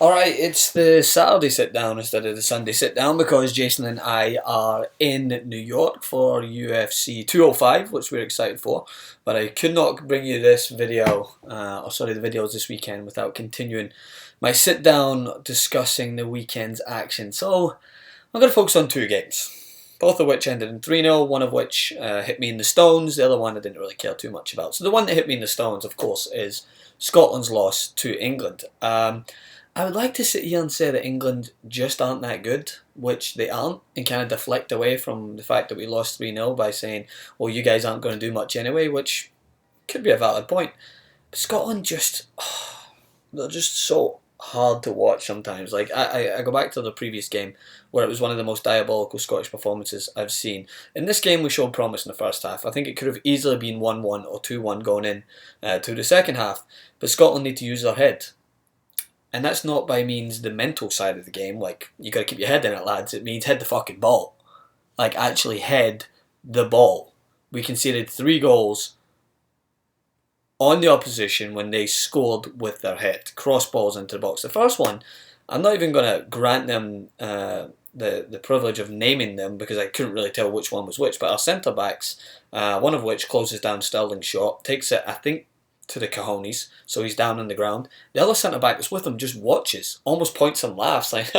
Alright, it's the Saturday sit down instead of the Sunday sit down because Jason and I are in New York for UFC 205, which we're excited for. But I could not bring you this video, the videos this weekend without continuing my sit down discussing the weekend's action. So I'm going to focus on two games, both of which ended in 3-0, one of which hit me in the stones, the other one I didn't really care too much about. So the one that hit me in the stones, of course, is Scotland's loss to England. I would like to sit here and say that England just aren't that good, which they aren't, and kind of deflect away from the fact that we lost 3-0 by saying, well, you guys aren't going to do much anyway, which could be a valid point. But Scotland they're just so hard to watch sometimes. Like, I go back to the previous game where it was one of the most diabolical Scottish performances I've seen. In this game, we showed promise in the first half. I think it could have easily been 1-1 or 2-1 going in to the second half, but Scotland need to use their head. And that's not by means the mental side of the game, like, you got to keep your head in it, lads. It means head the fucking ball. Like, actually head the ball. We conceded 3 goals on the opposition when they scored with their head. Cross balls into the box. The first one, I'm not even going to grant them the privilege of naming them because I couldn't really tell which one was which, but our centre-backs, one of which closes down Sterling's shot, takes it, I think, to the cojones, so he's down on the ground. The other centre-back that's with him just watches, almost points and laughs, like,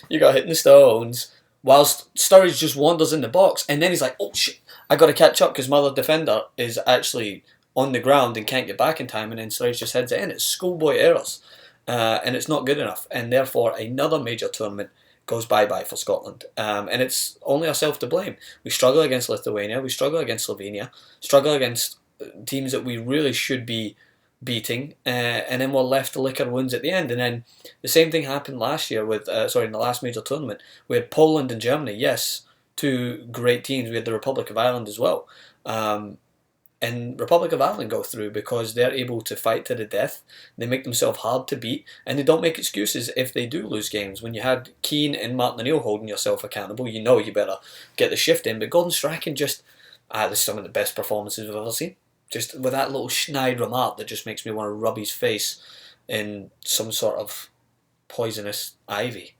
you got hit in the stones, whilst Sturridge just wanders in the box, and then he's like, oh shit, I got to catch up because my other defender is actually on the ground and can't get back in time, and then Sturridge just heads it in. It's schoolboy errors, and it's not good enough, and therefore another major tournament goes bye-bye for Scotland. And it's only ourselves to blame. We struggle against Lithuania, we struggle against Slovenia, struggle against teams that we really should be beating, and then we're left to lick our wounds at the end. And then the same thing happened last year with, in the last major tournament. We had Poland and Germany, yes, two great teams. We had the Republic of Ireland as well. And Republic of Ireland go through because they're able to fight to the death. They make themselves hard to beat, and they don't make excuses if they do lose games. When you had Keane and Martin O'Neill holding yourself accountable, you know you better get the shift in. But Gordon Strachan just, this is some of the best performances we've ever seen. Just with that little snide remark that just makes me want to rub his face in some sort of poisonous ivy.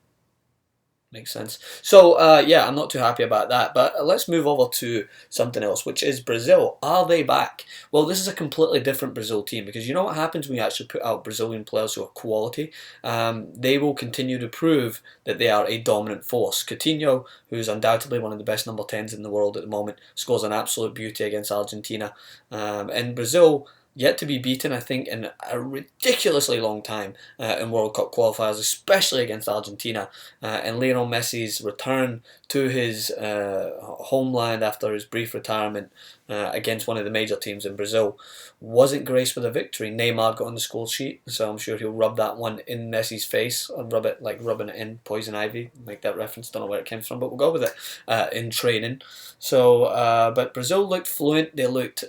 Makes sense. So, I'm not too happy about that. But let's move over to something else, which is Brazil. Are they back? Well, this is a completely different Brazil team because you know what happens when you actually put out Brazilian players who are quality? They will continue to prove that they are a dominant force. Coutinho, who's undoubtedly one of the best number 10s in the world at the moment, scores an absolute beauty against Argentina. And Brazil, yet to be beaten, I think, in a ridiculously long time in World Cup Qualifiers, especially against Argentina. And Lionel Messi's return to his homeland after his brief retirement against one of the major teams in Brazil wasn't graced with a victory. Neymar got on the score sheet, so I'm sure he'll rub that one in Messi's face, or rub it like rubbing it in poison ivy, make that reference, don't know where it came from, but we'll go with it in training. So, but Brazil looked fluent, they looked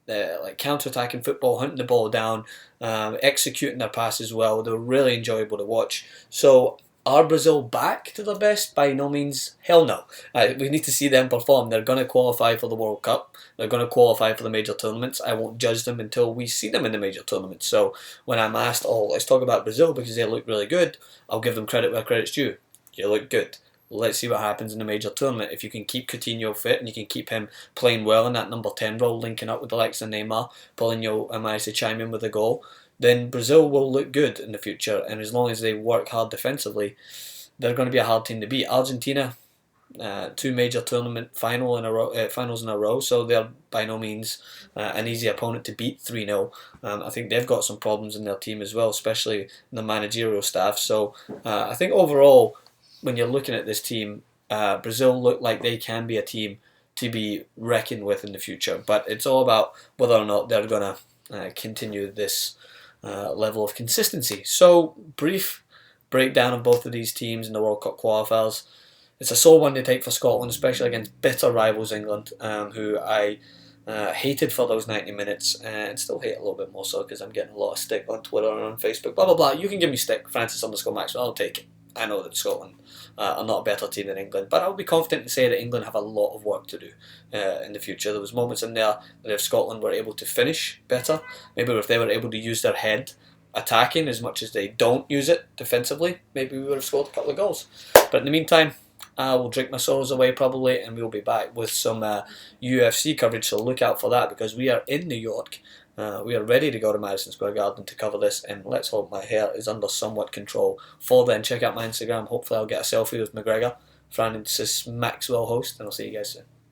like counter-attacking football, hunting the ball down, executing their passes well. They were really enjoyable to watch. So, are Brazil back to their best? By no means. Hell no. We need to see them perform. They're going to qualify for the World Cup. They're going to qualify for the major tournaments. I won't judge them until we see them in the major tournaments. So, when I'm asked, let's talk about Brazil because they look really good, I'll give them credit where credit's due. You look good. Let's see what happens in the major tournament. If you can keep Coutinho fit and you can keep him playing well in that number 10 role, linking up with the likes of Neymar, Paulinho managed to chime in with a goal, then Brazil will look good in the future. And as long as they work hard defensively, they're going to be a hard team to beat. Argentina, 2 major tournament finals in a row, so they're by no means an easy opponent to beat 3-0. I think they've got some problems in their team as well, especially in the managerial staff. So I think overall, when you're looking at this team, Brazil look like they can be a team to be reckoned with in the future. But it's all about whether or not they're going to continue this level of consistency. So, brief breakdown of both of these teams in the World Cup qualifiers. It's a sore one to take for Scotland, especially against bitter rivals England, who I hated for those 90 minutes, and still hate a little bit more so because I'm getting a lot of stick on Twitter and on Facebook. Blah, blah, blah. You can give me stick, Francis_Maxwell. I'll take it. I know that Scotland are not a better team than England, but I'll be confident to say that England have a lot of work to do in the future. There was moments in there that if Scotland were able to finish better, maybe if they were able to use their head attacking as much as they don't use it defensively, maybe we would have scored a couple of goals. But in the meantime, I will drink my sorrows away probably, and we'll be back with some UFC coverage, so look out for that, because we are in New York. We are ready to go to Madison Square Garden to cover this, and let's hope my hair is under somewhat control. For then, check out my Instagram. Hopefully I'll get a selfie with McGregor, Francis Maxwell host, and I'll see you guys soon.